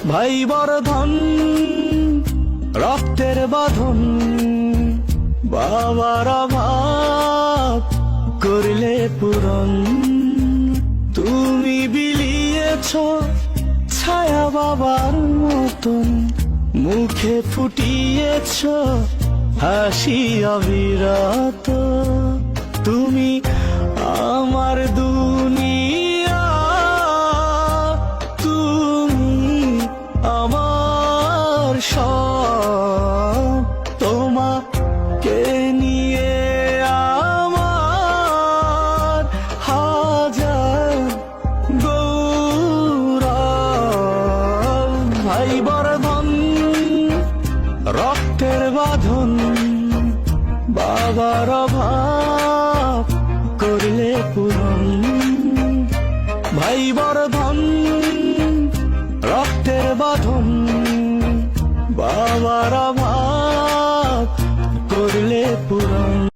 ভাই বর্ধন রক্তের বাঁধন, বাবার অভাব করলে পূরণ। তুমি বিলিয়েছ ছায়া বাবার মতন, মুখে ফুটিয়েছ হাসি অবিরত। তুমি আমার দুনিয়া, তুমি আমার সব। তোমাকে নিয়ে আমার হাজার গৌরব। ভাই বর্ধন রক্তের বাঁধন, বাবার অভাব করলে পূরণ। ভাই বর্ধন রক্তের বাঁধন, বাবার অভাব করলে পূরণ।